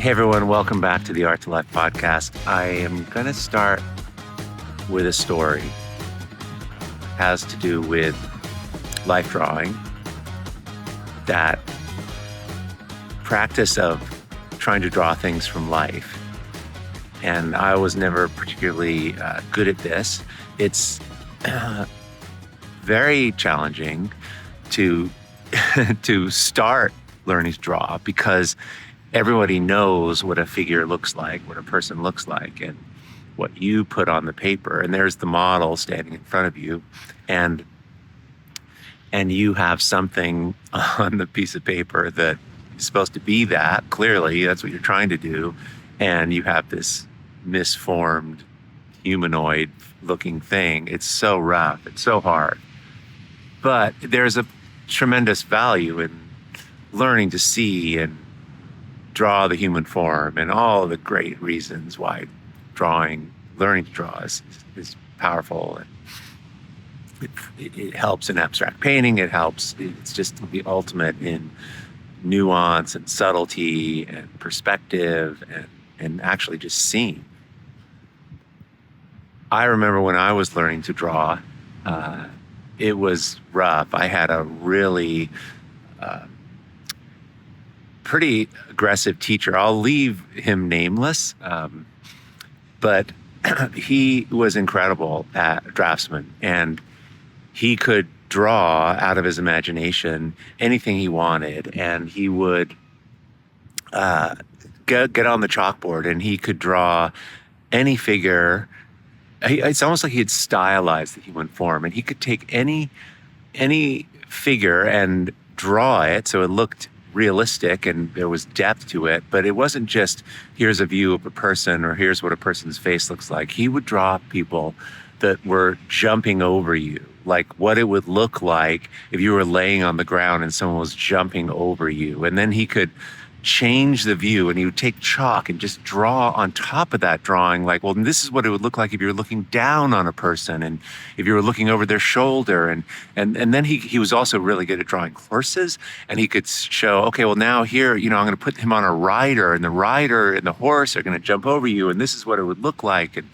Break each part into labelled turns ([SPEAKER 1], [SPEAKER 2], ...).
[SPEAKER 1] Hey everyone, welcome back to the Art2Life podcast. I am going to start with a story. It has to do with life drawing. That practice of trying to draw things from life. And I was never particularly good at this. It's very challenging to to start learning to draw because everybody knows what a figure looks like, what a person looks like, and what you put on the paper. And there's the model standing in front of you, and you have something on the piece of paper that is supposed to be that. Clearly, that's what you're trying to do. And you have this misformed humanoid-looking thing. It's so rough. It's so hard. But there's a tremendous value in learning to see and draw the human form and all the great reasons why learning to draw is powerful. And it helps in abstract painting. It's just the ultimate in nuance and subtlety and perspective and actually just seeing. I remember when I was learning to draw, it was rough. I had a really pretty aggressive teacher. I'll leave him nameless, but he was incredible at draftsman, and he could draw out of his imagination anything he wanted, and he would get on the chalkboard and he could draw any figure. It's almost like he had stylized the human form, and he could take any figure and draw it so it looked realistic and there was depth to it. But it wasn't just here's a view of a person or here's what a person's face looks like. He would draw people that were jumping over you, like what it would look like if you were laying on the ground and someone was jumping over you. And then he could change the view, and he would take chalk and just draw on top of that drawing, like, well, this is what it would look like if you were looking down on a person and if you were looking over their shoulder. And then he was also really good at drawing horses, and he could show, okay, well, now here, I'm going to put him on a rider, and the rider and the horse are going to jump over you, and this is what it would look like. And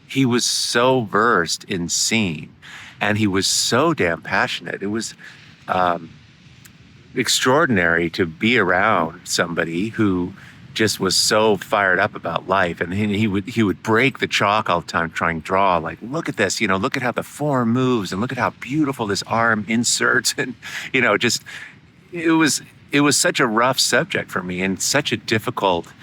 [SPEAKER 1] he was so versed in seeing, and he was so damn passionate. It was extraordinary to be around somebody who just was so fired up about life. And he would break the chalk all the time trying to draw, like, look at this, look at how the form moves and look at how beautiful this arm inserts. And, just, it was such a rough subject for me and such a difficult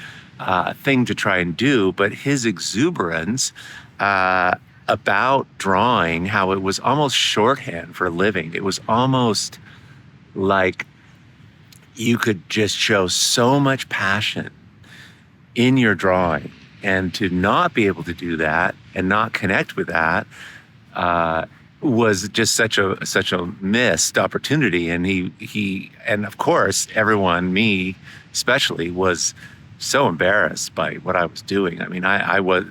[SPEAKER 1] thing to try and do. But his exuberance about drawing, how it was almost shorthand for a living. It was almost like you could just show so much passion in your drawing, and to not be able to do that and not connect with that was just such a missed opportunity. And he and of course everyone, me especially, was so embarrassed by what I was doing. I mean,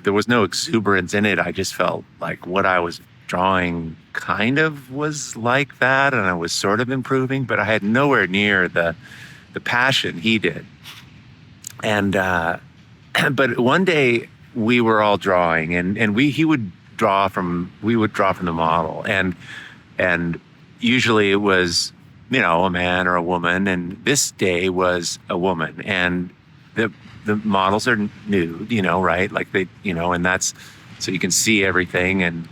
[SPEAKER 1] there was no exuberance in it. I just felt like what I was drawing kind of was like that, and I was sort of improving, but I had nowhere near the passion he did. And but one day we were all drawing, and we would draw from the model, and usually it was a man or a woman, and this day was a woman, and the models are nude, right? Like they, and that's so you can see everything and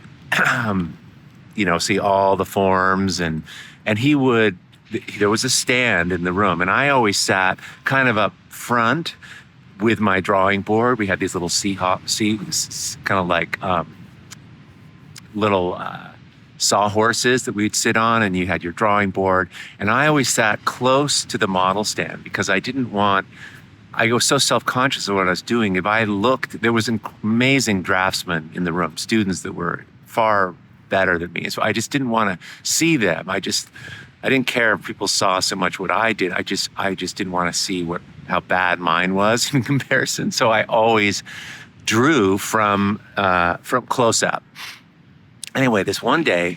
[SPEAKER 1] see all the forms, and there was a stand in the room, and I always sat kind of up front with my drawing board. We had these little kind of like little sawhorses that we'd sit on, and you had your drawing board, and I always sat close to the model stand because I was so self-conscious of what I was doing. If I looked, there was an amazing draftsmen in the room, students that were far better than me. So I just didn't want to see them. I didn't care if people saw so much what I did. I just didn't want to see how bad mine was in comparison. So I always drew from close up. Anyway, this one day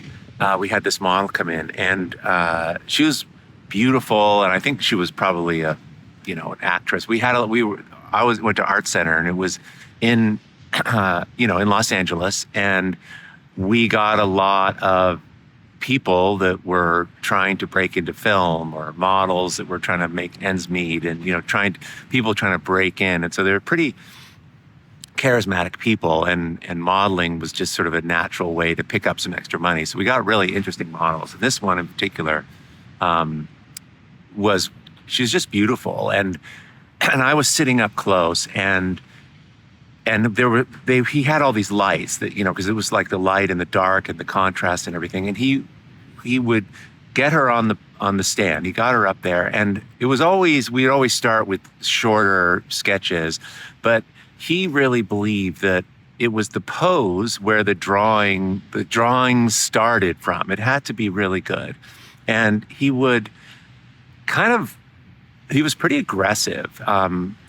[SPEAKER 1] we had this model come in, and she was beautiful, and I think she was probably an actress. went to Art Center, and it was in in Los Angeles, and we got a lot of people that were trying to break into film, or models that were trying to make ends meet, and people trying to break in. And so they're pretty charismatic people, and modeling was just sort of a natural way to pick up some extra money. So we got really interesting models. And this one in particular she was just beautiful, and I was sitting up close, and he had all these lights that, because it was like the light and the dark and the contrast and everything. And he would get her on the stand. He got her up there, and we'd always start with shorter sketches, but he really believed that it was the pose where the drawing started from. It had to be really good. And he was pretty aggressive.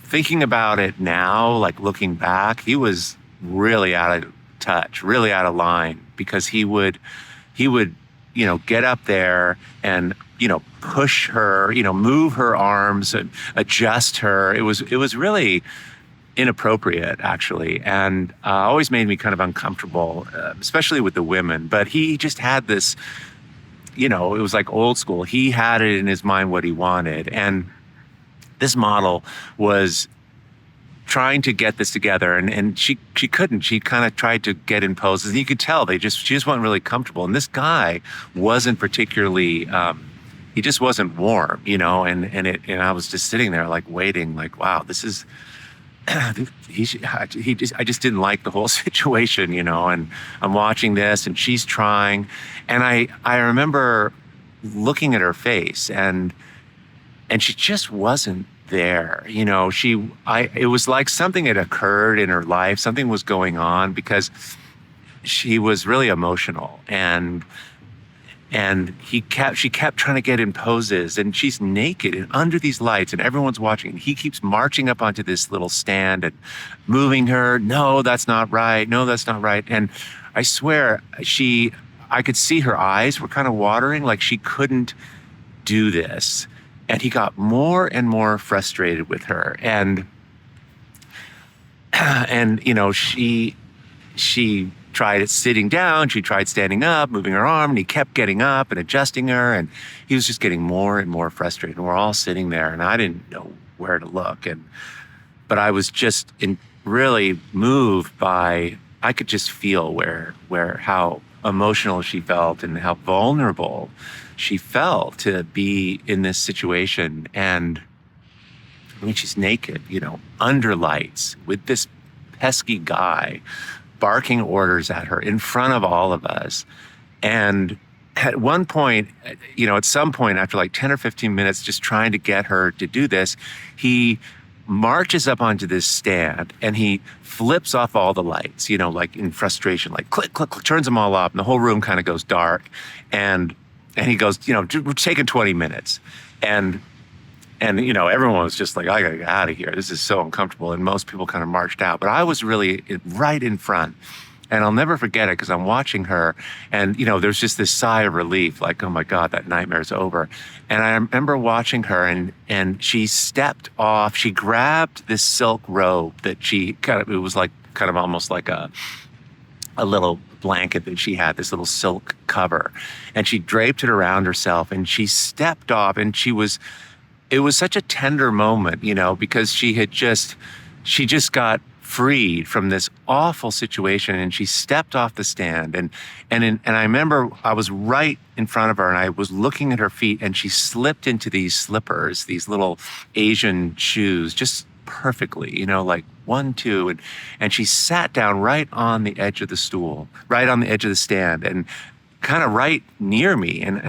[SPEAKER 1] Thinking about it now, like looking back, he was really out of touch, really out of line, because he would get up there and, push her, move her arms and adjust her. It was really inappropriate, actually, and always made me kind of uncomfortable, especially with the women. But he just had this, it was like old school. He had it in his mind what he wanted. And this model was trying to get this together, and she couldn't. She kind of tried to get in poses, and you could tell she just wasn't really comfortable. And this guy wasn't particularly, he just wasn't warm, and I was just sitting there like waiting, like, wow, this is, I just didn't like the whole situation, and I'm watching this, and she's trying, and I remember looking at her face, and she just wasn't there. It was like something had occurred in her life. Something was going on, because she was really emotional, and she kept trying to get in poses, and she's naked and under these lights, and everyone's watching, and he keeps marching up onto this little stand and moving her. No, that's not right. No, that's not right. And I swear I could see her eyes were kind of watering, like she couldn't do this. And he got more and more frustrated with her. And she tried sitting down, she tried standing up, moving her arm, and he kept getting up and adjusting her. And he was just getting more and more frustrated. And we're all sitting there, and I didn't know where to look. But I was just really moved by, I could just feel how emotional she felt and how vulnerable she felt to be in this situation. And I mean, she's naked, under lights with this pesky guy barking orders at her in front of all of us. And at one point, at some point after like 10 or 15 minutes, just trying to get her to do this, he marches up onto this stand and he flips off all the lights, like in frustration, like click, click, click, turns them all off, and the whole room kind of goes dark. And he goes, we're taking 20 minutes. And everyone was just like, I gotta get out of here. This is so uncomfortable. And most people kind of marched out. But I was really right in front. And I'll never forget it, because I'm watching her, and, there's just this sigh of relief, like, oh my God, that nightmare's over. And I remember watching her, and she stepped off. She grabbed this silk robe that it was like kind of almost like a little blanket that she had, this little silk cover, and she draped it around herself, and she stepped off, and it was such a tender moment, because she just got freed from this awful situation, and she stepped off the stand, and I remember I was right in front of her, and I was looking at her feet, and she slipped into these slippers, these little Asian shoes, just perfectly, like 1, 2, and she sat down right on the edge of the stool, right on the edge of the stand, and kind of right near me, and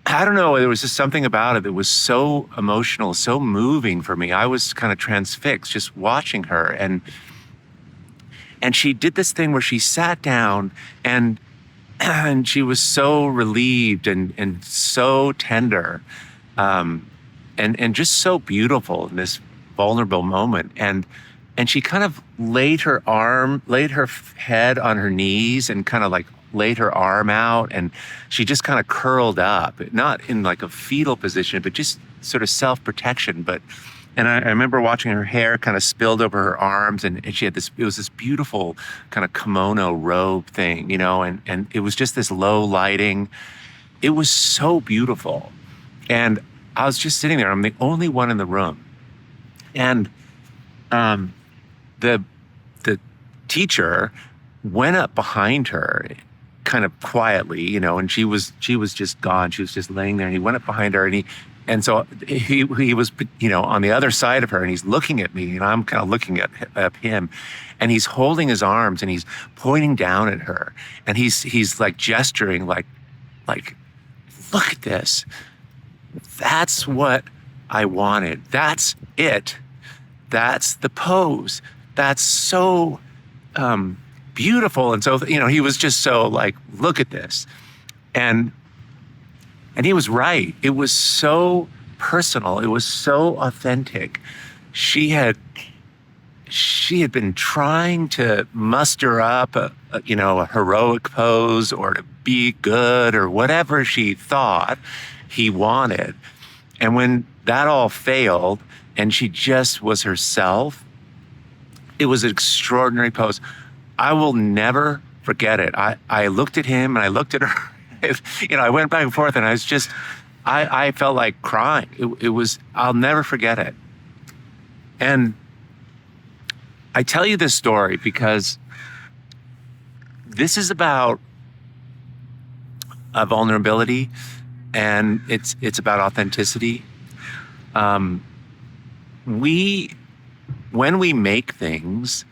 [SPEAKER 1] I don't know, there was just something about it that was so emotional, so moving for me. I was kind of transfixed just watching her. And she did this thing where she sat down, and she was so relieved and so tender, and just so beautiful in this vulnerable moment. And she kind of laid her head on her knees and kind of like laid her arm out, and she just kind of curled up, not in like a fetal position, but just sort of self-protection. But And I remember watching her hair kind of spilled over her arms, and she had this, it was this beautiful kind of kimono robe thing, and it was just this low lighting. It was so beautiful. And I was just sitting there. I'm the only one in the room. And the the teacher went up behind her kind of quietly, and she was just gone. She was just laying there, and he went up behind her, and so he was, on the other side of her, and he's looking at me, and I'm kind of looking at him, and he's holding his arms, and he's pointing down at her, and he's like gesturing, like, look at this. That's what I wanted. That's it. That's the pose. That's so beautiful. And so, he was just so like, look at this. And he was right. It was so personal. It was so authentic. She had been trying to muster up a heroic pose or to be good or whatever she thought he wanted. And when that all failed and she just was herself, it was an extraordinary pose. I will never forget it. I looked at him and I looked at her. I went back and forth, and I was just, I felt like crying. It was, I'll never forget it. And I tell you this story because this is about vulnerability, and it's about authenticity. When we make things,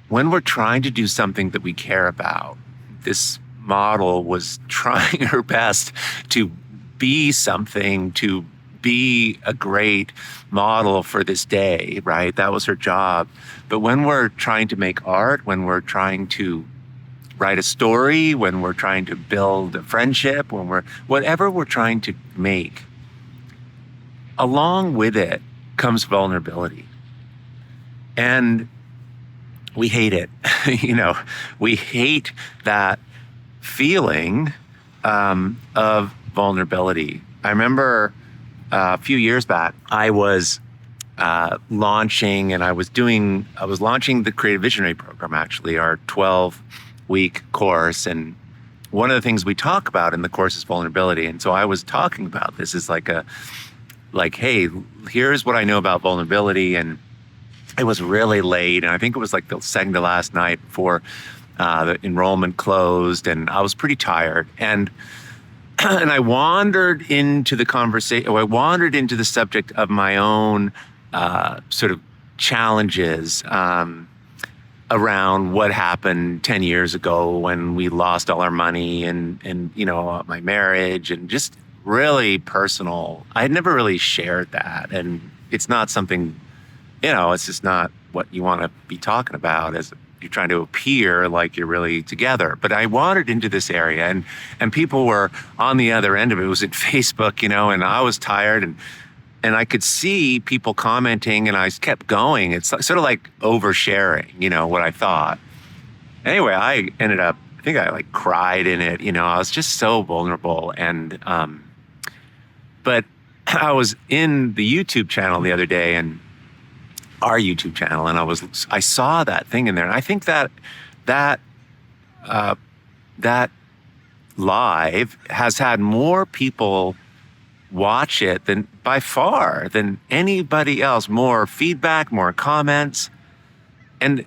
[SPEAKER 1] when we're trying to do something that we care about, this model was trying her best to be something, to be a great model for this day, right? That was her job. But when we're trying to make art, when we're trying to write a story, when we're trying to build a friendship, whatever we're trying to make, along with it comes vulnerability. And we hate it. We hate that feeling of vulnerability. I remember a few years back, I was launching the Creative Visionary Program, actually, our 12-week course. And one of the things we talk about in the course is vulnerability. And so I was talking about this as hey, here's what I know about vulnerability. And it was really late. And I think it was like the second to last night before the enrollment closed, and I was pretty tired. And I wandered into the conversation, or I wandered into the subject of my own sort of challenges around what happened 10 years ago when we lost all our money and my marriage, and just really personal. I had never really shared that. And it's not something, it's just not what you want to be talking about as you're trying to appear like you're really together. But I wandered into this area, and people were on the other end of it. It was at Facebook, and I was tired, and I could see people commenting, and I kept going. It's sort of like oversharing, what I thought. Anyway, I think I cried in it. I was just so vulnerable. And, but I was in the YouTube channel the other day, and our YouTube channel, and I saw that thing in there, and I think that live has had more people watch it than by far than anybody else. More feedback, more comments, and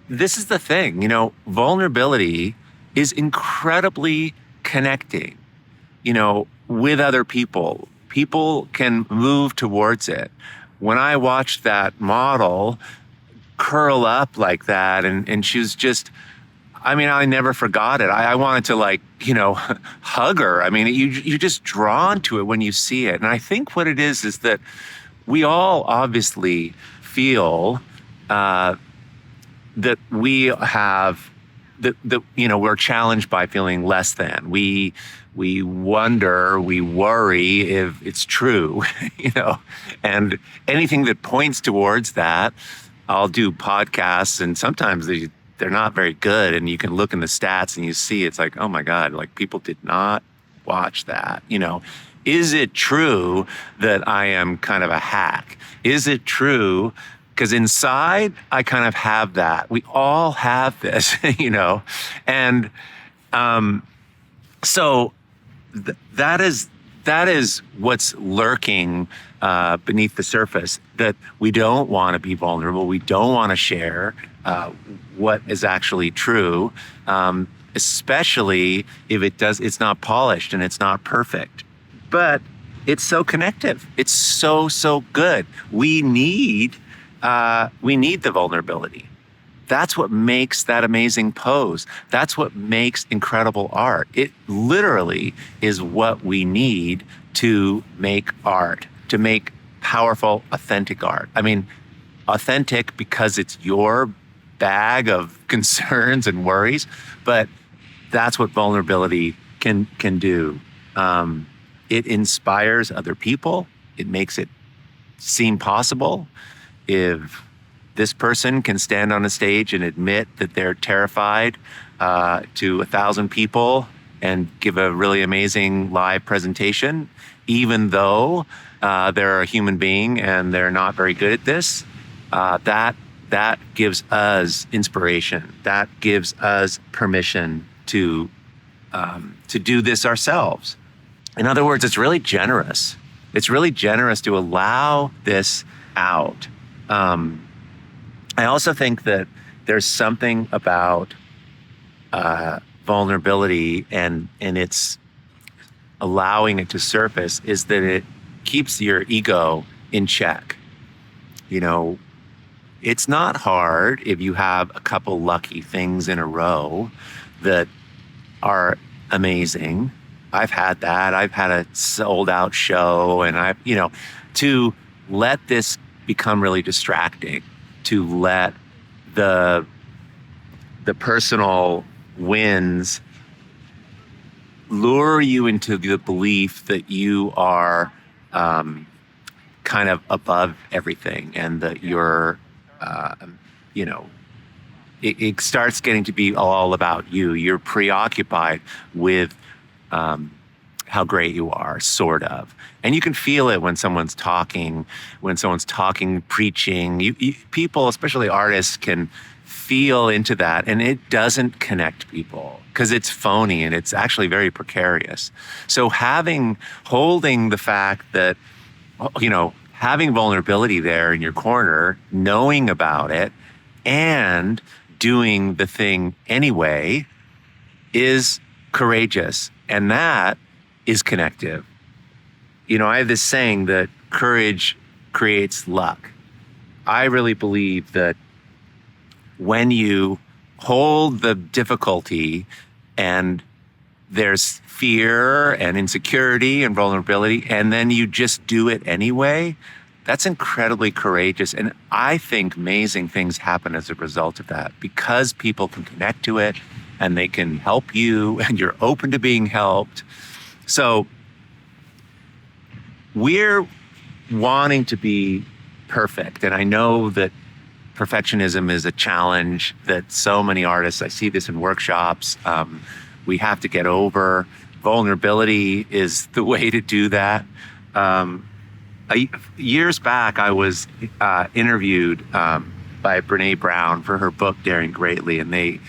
[SPEAKER 1] this is the thing. Vulnerability is incredibly connecting. With other people. People can move towards it. When I watched that model curl up like that, and she was just, I never forgot it. I wanted to hug her. You're just drawn to it when you see it. And I think what it is that we all obviously feel that we have, that we're challenged by feeling less than. We wonder, we worry if it's true, and anything that points towards that. I'll do podcasts, and sometimes they're not very good, and you can look in the stats and you see it's like, oh my God, people did not watch that, Is it true that I am kind of a hack? Is it true? Because inside, I kind of have that. We all have this, and so that is what's lurking beneath the surface. That we don't want to be vulnerable. We don't want to share what is actually true, especially if it's not polished and it's not perfect. But it's so connective. It's so good. We need the vulnerability. That's what makes that amazing pose. That's what makes incredible art. It literally is what we need to make art, to make powerful, authentic art. I mean, authentic because it's your bag of concerns and worries, but that's what vulnerability can do. It inspires other people. It makes it seem possible. If this person can stand on a stage and admit that they're terrified to 1,000 people and give a really amazing live presentation, even though they're a human being and they're not very good at this, that gives us inspiration. That gives us permission to do this ourselves. In other words, it's really generous. It's really generous to allow this out. I also think that there's something about vulnerability and it's allowing it to surface is that it keeps your ego in check. It's not hard if you have a couple lucky things in a row that are amazing. I've had that. I've had a sold out show and to let this become really distracting, to let the personal wins lure you into the belief that you are kind of above everything and that you're, it starts getting to be all about you. You're preoccupied with how great you are, sort of. And you can feel it when someone's talking, preaching. People, especially artists, can feel into that, and it doesn't connect people because it's phony and it's actually very precarious. So holding the fact that, having vulnerability there in your corner, knowing about it, and doing the thing anyway is courageous. And that is connective. I have this saying that courage creates luck. I really believe that when you hold the difficulty and there's fear and insecurity and vulnerability, and then you just do it anyway, that's incredibly courageous. And I think amazing things happen as a result of that because people can connect to it and they can help you and you're open to being helped. So we're wanting to be perfect. And I know that perfectionism is a challenge that so many artists, I see this in workshops, we have to get over. Vulnerability is the way to do that. Years back, I was interviewed by Brene Brown for her book, Daring Greatly, and they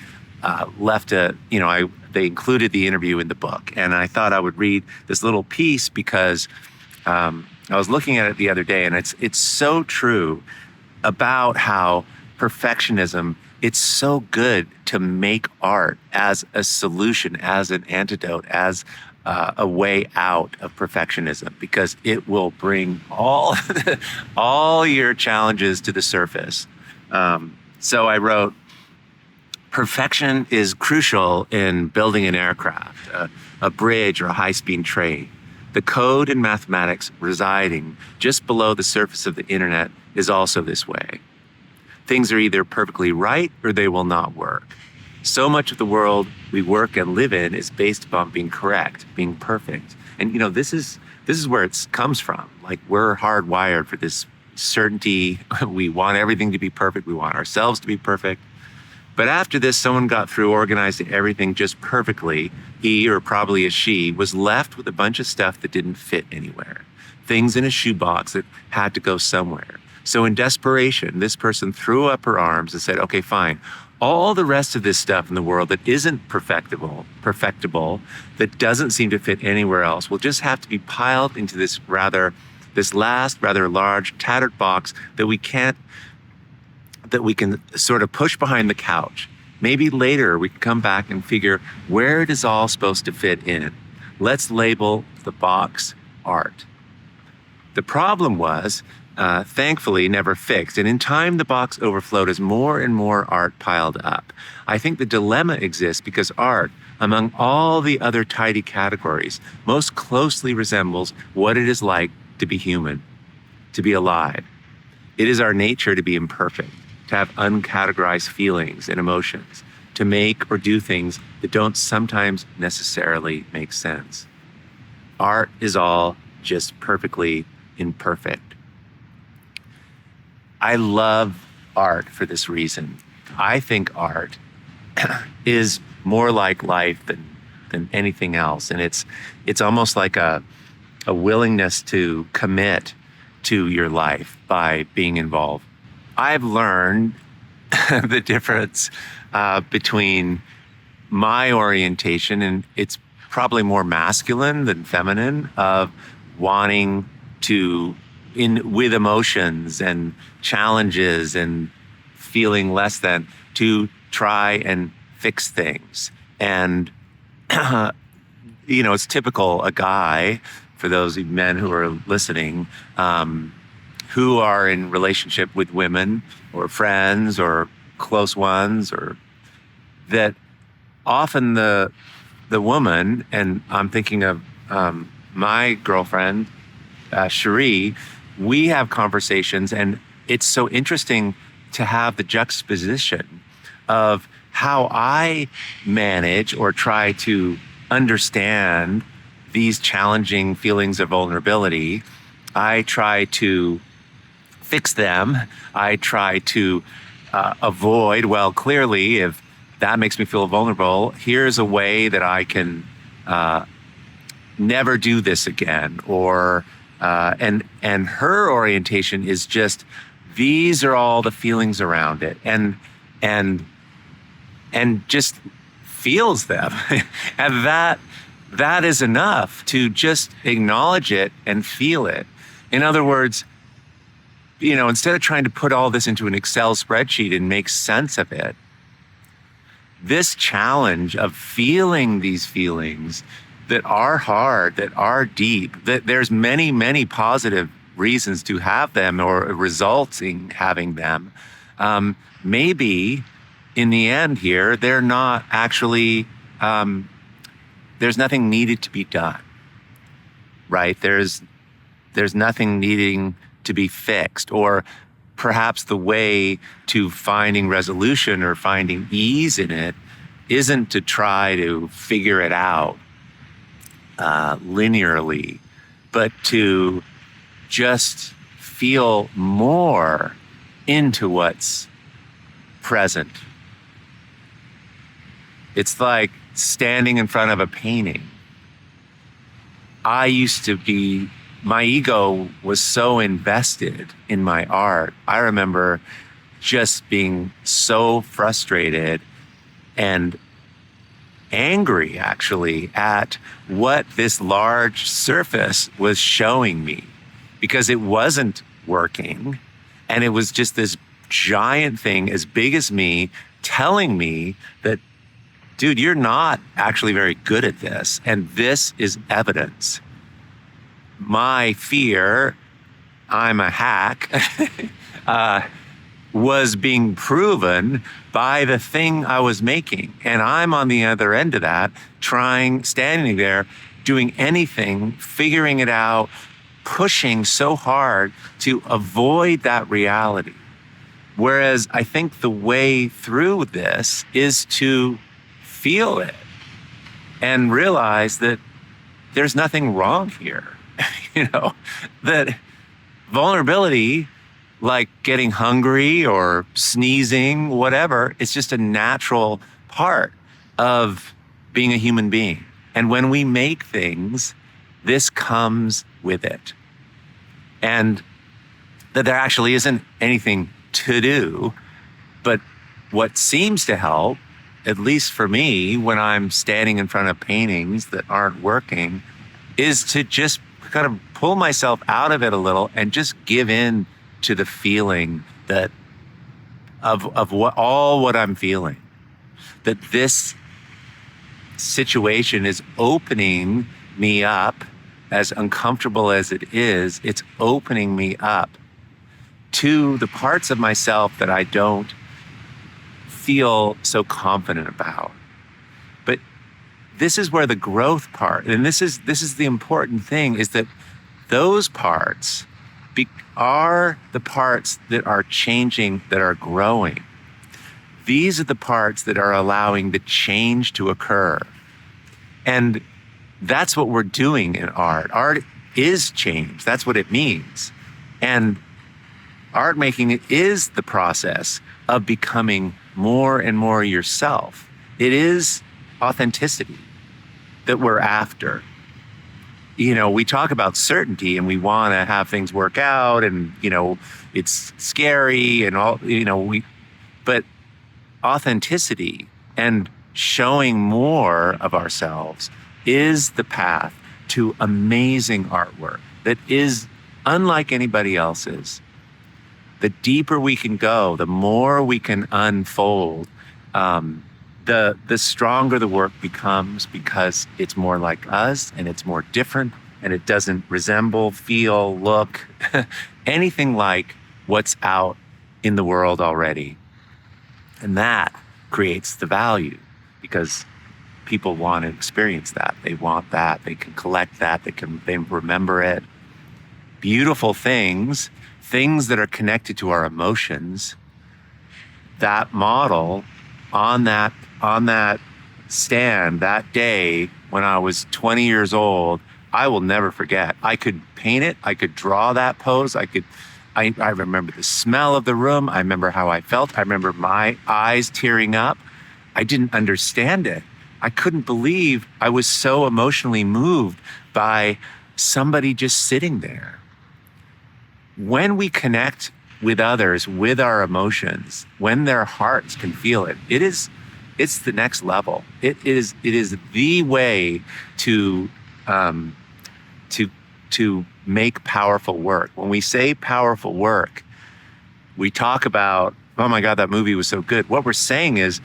[SPEAKER 1] they included the interview in the book. And I thought I would read this little piece because I was looking at it the other day, and it's so true about how perfectionism, it's so good to make art as a solution, as an antidote, as a way out of perfectionism, because it will bring all your challenges to the surface. So I wrote, perfection is crucial in building an aircraft, a bridge, or a high-speed train. The code in mathematics residing just below the surface of the internet is also this way. Things are either perfectly right or they will not work. So much of the world we work and live in is based upon being correct, being perfect. And this is where it comes from. Like, we're hardwired for this certainty. We want everything to be perfect. We want ourselves to be perfect. But after this, someone got through, organized everything just perfectly. He, or probably a she, was left with a bunch of stuff that didn't fit anywhere. Things in a shoebox that had to go somewhere. So in desperation, this person threw up her arms and said, okay, fine. All the rest of this stuff in the world that isn't perfectible, that doesn't seem to fit anywhere else, will just have to be piled into this last rather large, tattered box that we can sort of push behind the couch. Maybe later we can come back and figure where it is all supposed to fit in. Let's label the box art. The problem was, thankfully, never fixed. And in time, the box overflowed as more and more art piled up. I think the dilemma exists because art, among all the other tidy categories, most closely resembles what it is like to be human, to be alive. It is our nature to be imperfect, to have uncategorized feelings and emotions, to make or do things that don't sometimes necessarily make sense. Art is all just perfectly imperfect. I love art for this reason. I think art is more like life than anything else. And it's almost like a willingness to commit to your life by being involved. I've learned the difference between my orientation, and it's probably more masculine than feminine, of wanting to, with emotions and challenges and feeling less than, to try and fix things. And, it's typical, a guy, for those men who are listening, who are in relationship with women or friends or close ones, or that often the woman, and I'm thinking of my girlfriend, Cherie, we have conversations, and it's so interesting to have the juxtaposition of how I manage or try to understand these challenging feelings of vulnerability. I try to fix them. I try to avoid, well, clearly, if that makes me feel vulnerable, here's a way that I can never do this again. Or and her orientation is just, these are all the feelings around it, and just feels them. And that is enough to just acknowledge it and feel it. In other words, instead of trying to put all this into an Excel spreadsheet and make sense of it, this challenge of feeling these feelings that are hard, that are deep, that there's many, many positive reasons to have them or results in having them, maybe in the end here, they're not actually, there's nothing needed to be done, right? There's nothing needing to be fixed, or perhaps the way to finding resolution or finding ease in it isn't to try to figure it out linearly, but to just feel more into what's present. It's like standing in front of a painting. My ego was so invested in my art. I remember just being so frustrated and angry, actually, at what this large surface was showing me, because it wasn't working. And it was just this giant thing as big as me telling me that, dude, you're not actually very good at this. And this is evidence. My fear, I'm a hack, was being proven by the thing I was making. And I'm on the other end of that, standing there, doing anything, figuring it out, pushing so hard to avoid that reality. Whereas I think the way through this is to feel it and realize that there's nothing wrong here. That vulnerability like getting hungry or sneezing, whatever. It's just a natural part of being a human being. And when we make things, this comes with it. And that there actually isn't anything to do, but what seems to help, at least for me, when I'm standing in front of paintings that aren't working, is to just kind of pull myself out of it a little and just give in to the feeling that of what I'm feeling. That this situation is opening me up, as uncomfortable as it is, it's opening me up to the parts of myself that I don't feel so confident about. But this is where the growth part, and this is the important thing, is that those parts are the parts that are changing, that are growing. These are the parts that are allowing the change to occur. And that's what we're doing in art. Art is change. That's what it means. And art making is the process of becoming more and more yourself. It is authenticity that we're after. We talk about certainty and we want to have things work out, and, it's scary and all, but authenticity and showing more of ourselves is the path to amazing artwork that is unlike anybody else's. The deeper we can go, the more we can unfold, the stronger the work becomes, because it's more like us and it's more different, and it doesn't resemble, feel, look, anything like what's out in the world already. And that creates the value, because people want to experience that. They want that. They can collect that. They remember it. Beautiful things that are connected to our emotions. That model on that stand that day when I was 20 years old, I will never forget. I could paint it. I could draw that pose. I remember the smell of the room. I remember how I felt. I remember my eyes tearing up. I didn't understand it. I couldn't believe I was so emotionally moved by somebody just sitting there. When we connect with others, with our emotions, when their hearts can feel it, it's the next level. It is the way to make powerful work. When we say powerful work, we talk about, oh my God, that movie was so good. What we're saying is,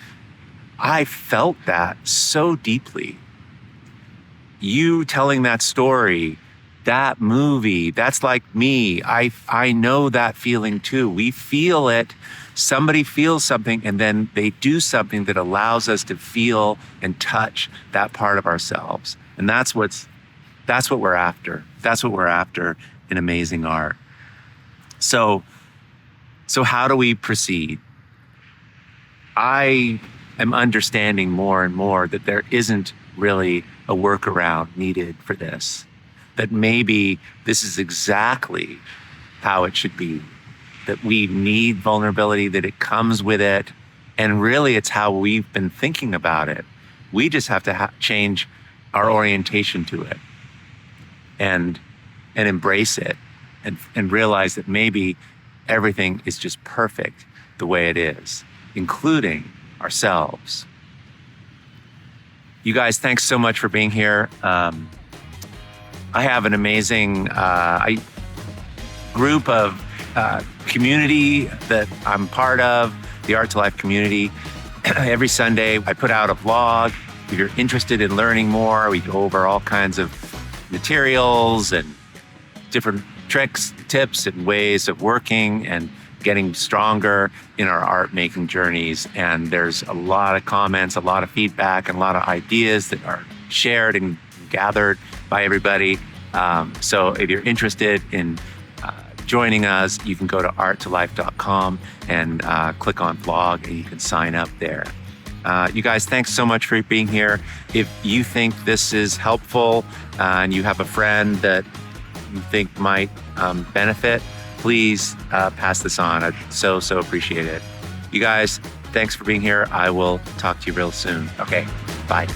[SPEAKER 1] I felt that so deeply. You telling that story, that movie, that's like me. I know that feeling too. We feel it. Somebody feels something, and then they do something that allows us to feel and touch that part of ourselves. And that's what we're after. That's what we're after in amazing art. So how do we proceed? I am understanding more and more that there isn't really a workaround needed for this. That maybe this is exactly how it should be. That we need vulnerability, that it comes with it. And really, it's how we've been thinking about it. We just have to change our orientation to it and embrace it and realize that maybe everything is just perfect the way it is, including ourselves. You guys, thanks so much for being here. I have an amazing group of community that I'm part of, the Art2Life community. Every Sunday, I put out a vlog. If you're interested in learning more, we go over all kinds of materials and different tricks, tips, and ways of working and getting stronger in our art making journeys. And there's a lot of comments, a lot of feedback, and a lot of ideas that are shared and gathered by everybody. So if you're interested in joining us, you can go to art2life.com and click on blog, and you can sign up there. You guys, thanks so much for being here. If you think this is helpful and you have a friend that you think might benefit, please pass this on. I'd so appreciate it. You guys, thanks for being here. I will talk to you real soon. Okay, bye.